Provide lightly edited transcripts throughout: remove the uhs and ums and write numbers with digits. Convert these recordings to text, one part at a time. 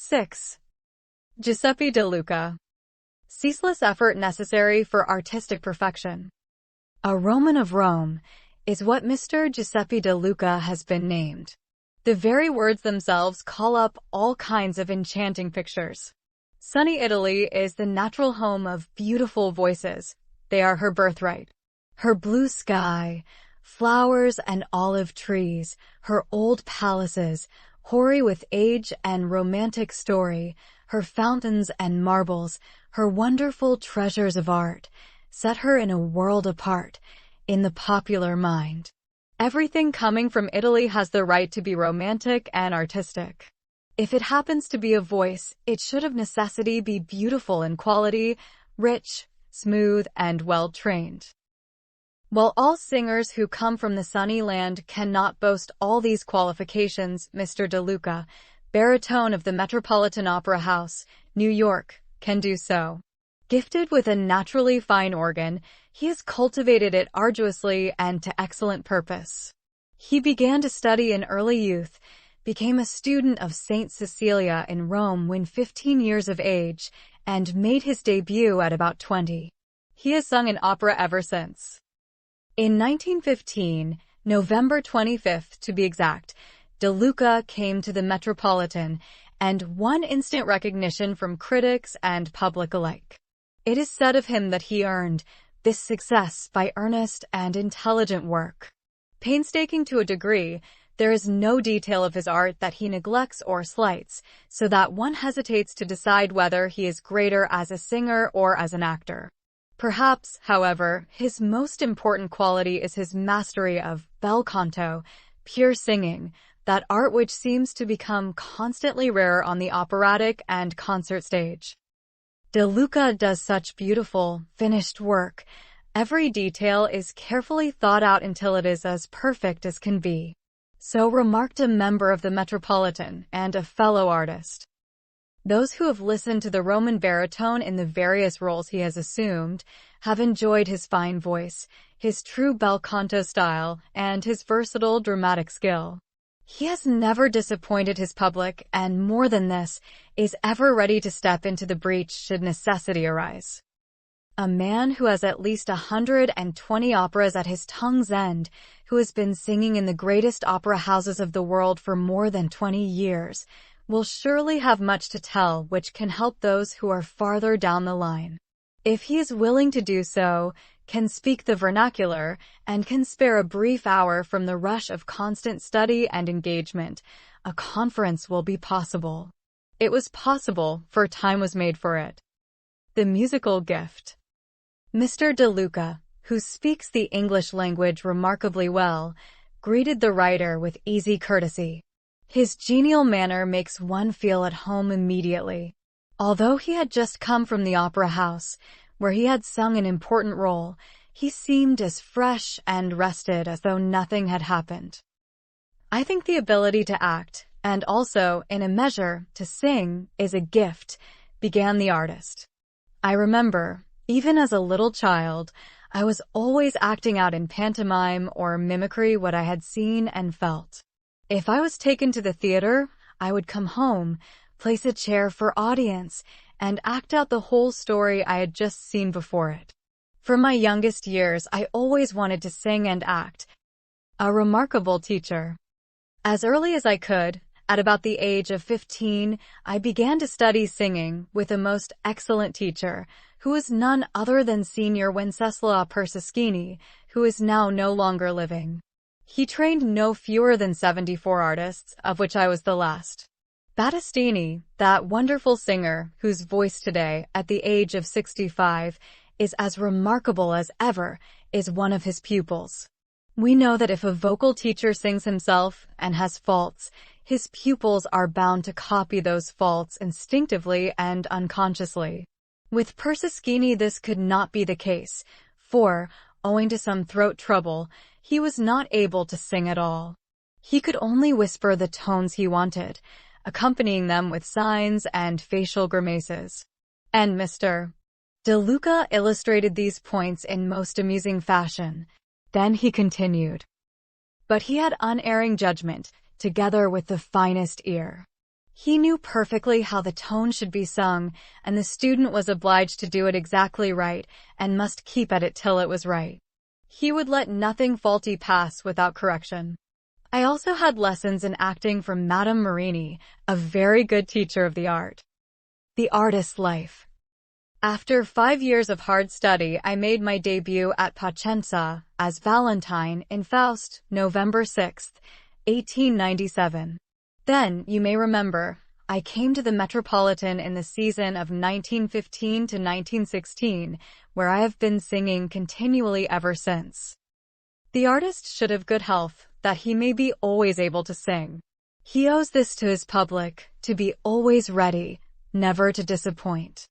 6. Giuseppe De Luca. Ceaseless effort necessary for artistic perfection. A Roman of Rome is what Mr. Giuseppe De Luca has been named. The very words themselves call up all kinds of enchanting pictures. Sunny Italy is the natural home of beautiful voices. They are her birthright. Her blue sky, flowers and olive trees, her old palaces, hoary with age and romantic story, her fountains and marbles, her wonderful treasures of art, set her in a world apart in the popular mind. Everything coming from Italy has the right to be romantic and artistic. If it happens to be a voice, it should of necessity be beautiful in quality, rich, smooth, and well-trained. While all singers who come from the sunny land cannot boast all these qualifications, Mr. De Luca, baritone of the Metropolitan Opera House, New York, can do so. Gifted with a naturally fine organ, he has cultivated it arduously and to excellent purpose. He began to study in early youth, became a student of St. Cecilia in Rome when 15 years of age, and made his debut at about 20. He has sung in opera ever since. In 1915, November 25th to be exact, De Luca came to the Metropolitan and won instant recognition from critics and public alike. It is said of him that he earned this success by earnest and intelligent work. Painstaking to a degree, there is no detail of his art that he neglects or slights, so that one hesitates to decide whether he is greater as a singer or as an actor. Perhaps, however, his most important quality is his mastery of bel canto, pure singing, that art which seems to become constantly rarer on the operatic and concert stage. De Luca does such beautiful, finished work. Every detail is carefully thought out until it is as perfect as can be. So remarked a member of the Metropolitan and a fellow artist. Those who have listened to the Roman baritone in the various roles he has assumed have enjoyed his fine voice, his true bel canto style, and his versatile dramatic skill. He has never disappointed his public, and more than this, is ever ready to step into the breach should necessity arise. A man who has at least 120 operas at his tongue's end, who has been singing in the greatest opera houses of the world for more than 20 years, will surely have much to tell which can help those who are farther down the line. If he is willing to do so, can speak the vernacular, and can spare a brief hour from the rush of constant study and engagement, a conference will be possible. It was possible, for time was made for it. The musical gift. Mr. De Luca, who speaks the English language remarkably well, greeted the writer with easy courtesy. His genial manner makes one feel at home immediately. Although he had just come from the opera house, where he had sung an important role, he seemed as fresh and rested as though nothing had happened. I think the ability to act, and also, in a measure, to sing, is a gift, began the artist. I remember, even as a little child, I was always acting out in pantomime or mimicry what I had seen and felt. If I was taken to the theater, I would come home, place a chair for audience, and act out the whole story I had just seen before it. From my youngest years, I always wanted to sing and act. A remarkable teacher. As early as I could, at about the age of 15, I began to study singing with a most excellent teacher, who was none other than Signor Wenceslao Persischini, who is now no longer living. He trained no fewer than 74 artists, of which I was the last. Battistini, that wonderful singer, whose voice today, at the age of 65, is as remarkable as ever, is one of his pupils. We know that if a vocal teacher sings himself and has faults, his pupils are bound to copy those faults instinctively and unconsciously. With Persischini this could not be the case, for, owing to some throat trouble, he was not able to sing at all. He could only whisper the tones he wanted, accompanying them with signs and facial grimaces. And Mr. De Luca illustrated these points in most amusing fashion. Then he continued. But he had unerring judgment, together with the finest ear. He knew perfectly how the tone should be sung, and the student was obliged to do it exactly right and must keep at it till it was right. He would let nothing faulty pass without correction. I also had lessons in acting from Madame Marini, a very good teacher of the art. The artist's life. After 5 years of hard study, I made my debut at Pacenza as Valentine in Faust, November 6, 1897. Then, you may remember, I came to the Metropolitan in the season of 1915 to 1916, where I have been singing continually ever since. The artist should have good health, that he may be always able to sing. He owes this to his public, to be always ready, never to disappoint.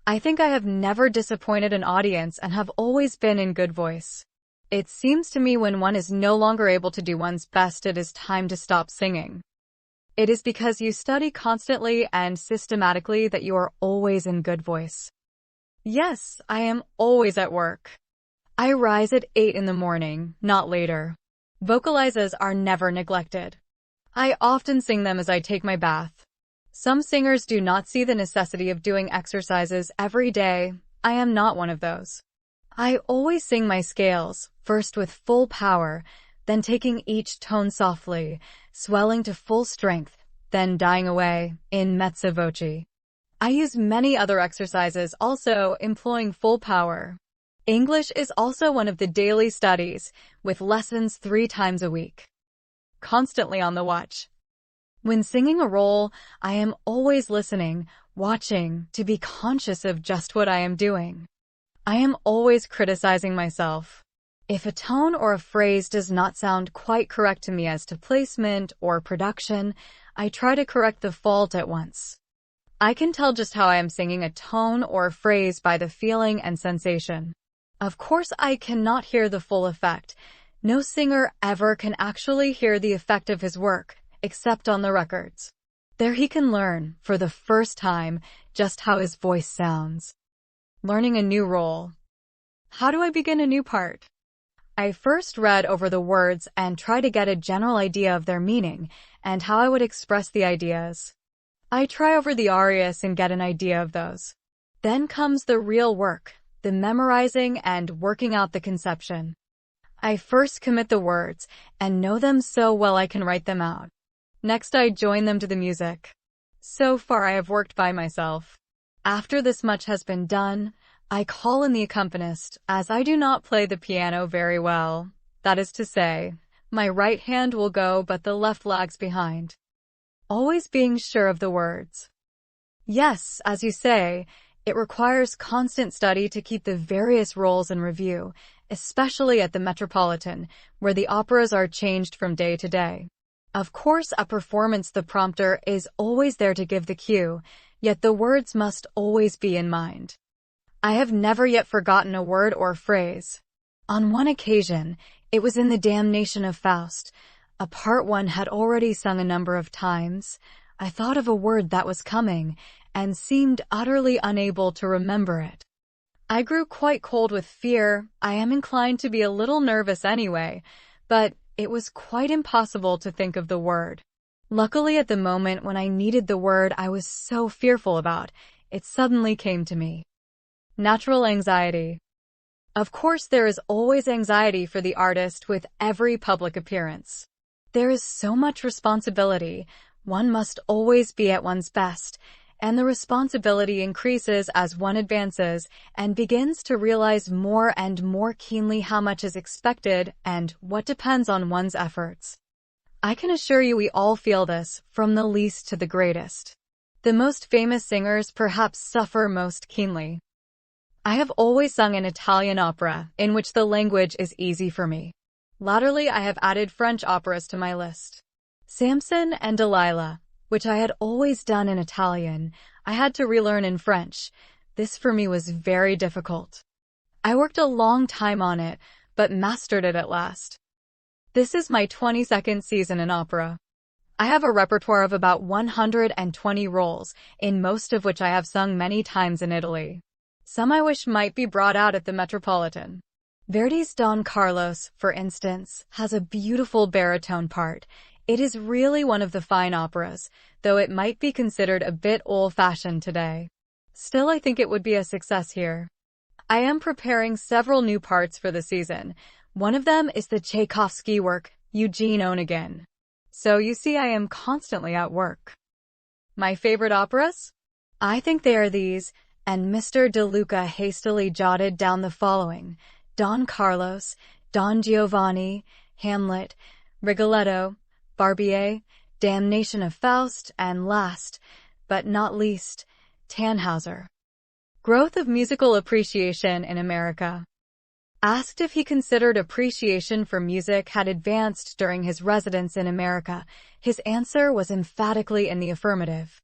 I think I have never disappointed an audience and have always been in good voice. It seems to me when one is no longer able to do one's best, it is time to stop singing. It is because you study constantly and systematically that you are always in good voice. Yes, I am always at work. I rise at 8 in the morning, not later. Vocalizes are never neglected. I often sing them as I take my bath. Some singers do not see the necessity of doing exercises every day. I am not one of those. I always sing my scales, first with full power, then taking each tone softly, swelling to full strength, then dying away, in mezza voce. I use many other exercises also, employing full power. English is also one of the daily studies, with lessons 3 times a week. Constantly on the watch. When singing a role, I am always listening, watching, to be conscious of just what I am doing. I am always criticizing myself. If a tone or a phrase does not sound quite correct to me as to placement or production, I try to correct the fault at once. I can tell just how I am singing a tone or a phrase by the feeling and sensation. Of course, I cannot hear the full effect. No singer ever can actually hear the effect of his work, except on the records. There he can learn, for the first time, just how his voice sounds. Learning a new role. How do I begin a new part? I first read over the words and try to get a general idea of their meaning and how I would express the ideas. I try over the arias and get an idea of those. Then comes the real work, the memorizing and working out the conception. I first commit the words and know them so well I can write them out. Next, I join them to the music. So far I have worked by myself. After this much has been done, I call in the accompanist, as I do not play the piano very well. That is to say, my right hand will go but the left lags behind. Always being sure of the words. Yes, as you say, it requires constant study to keep the various roles in review, especially at the Metropolitan, where the operas are changed from day to day. Of course, at performance the prompter is always there to give the cue, yet the words must always be in mind. I have never yet forgotten a word or phrase. On one occasion, it was in the Damnation of Faust, a part one had already sung a number of times. I thought of a word that was coming, and seemed utterly unable to remember it. I grew quite cold with fear. I am inclined to be a little nervous anyway, but it was quite impossible to think of the word. Luckily, at the moment when I needed the word I was so fearful about, it suddenly came to me. Natural anxiety. Of course, there is always anxiety for the artist with every public appearance. There is so much responsibility, one must always be at one's best, and the responsibility increases as one advances and begins to realize more and more keenly how much is expected and what depends on one's efforts. I can assure you we all feel this, from the least to the greatest. The most famous singers perhaps suffer most keenly. I have always sung an Italian opera, in which the language is easy for me. Latterly, I have added French operas to my list. Samson and Delilah, which I had always done in Italian, I had to relearn in French. This for me was very difficult. I worked a long time on it, but mastered it at last. This is my 22nd season in opera. I have a repertoire of about 120 roles, in most of which I have sung many times in Italy. Some I wish might be brought out at the Metropolitan. Verdi's Don Carlos, for instance, has a beautiful baritone part. It is really one of the fine operas. though it might be considered a bit old-fashioned today. Still, I think it would be a success here. I am preparing several new parts for the season. One of them is the Tchaikovsky work, Eugene Onegin. So you see, I am constantly at work. My favorite operas? I think they are these, and Mr. De Luca hastily jotted down the following: Don Carlos, Don Giovanni, Hamlet, Rigoletto, Barbier, Damnation of Faust, and last, but not least, Tannhauser. Growth of musical appreciation in America. Asked if he considered appreciation for music had advanced during his residence in America, his answer was emphatically in the affirmative.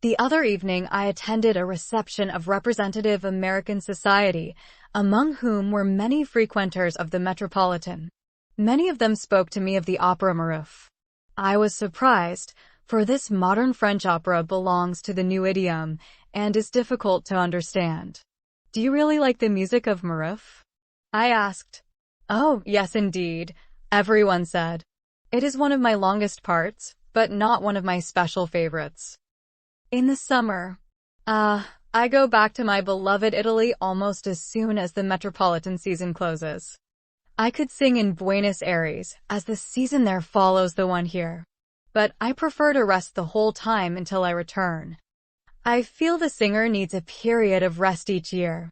The other evening, I attended a reception of representative American society, among whom were many frequenters of the Metropolitan. Many of them spoke to me of the opera Maurel. I was surprised, for this modern French opera belongs to the new idiom and is difficult to understand. Do you really like the music of Maurel? I asked. Oh, yes indeed, everyone said. It is one of my longest parts, but not one of my special favorites. In the summer, I go back to my beloved Italy almost as soon as the Metropolitan season closes. I could sing in Buenos Aires, as the season there follows the one here. But I prefer to rest the whole time until I return. I feel the singer needs a period of rest each year.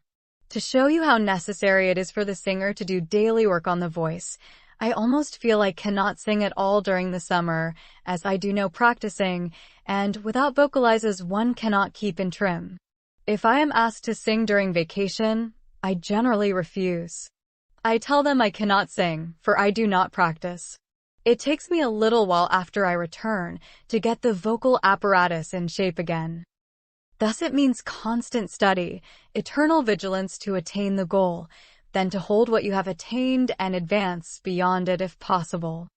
To show you how necessary it is for the singer to do daily work on the voice, I almost feel I cannot sing at all during the summer, as I do no practicing, and without vocalizes one cannot keep in trim. If I am asked to sing during vacation, I generally refuse. I tell them I cannot sing, for I do not practice. It takes me a little while after I return to get the vocal apparatus in shape again. Thus it means constant study, eternal vigilance to attain the goal, then to hold what you have attained and advance beyond it if possible.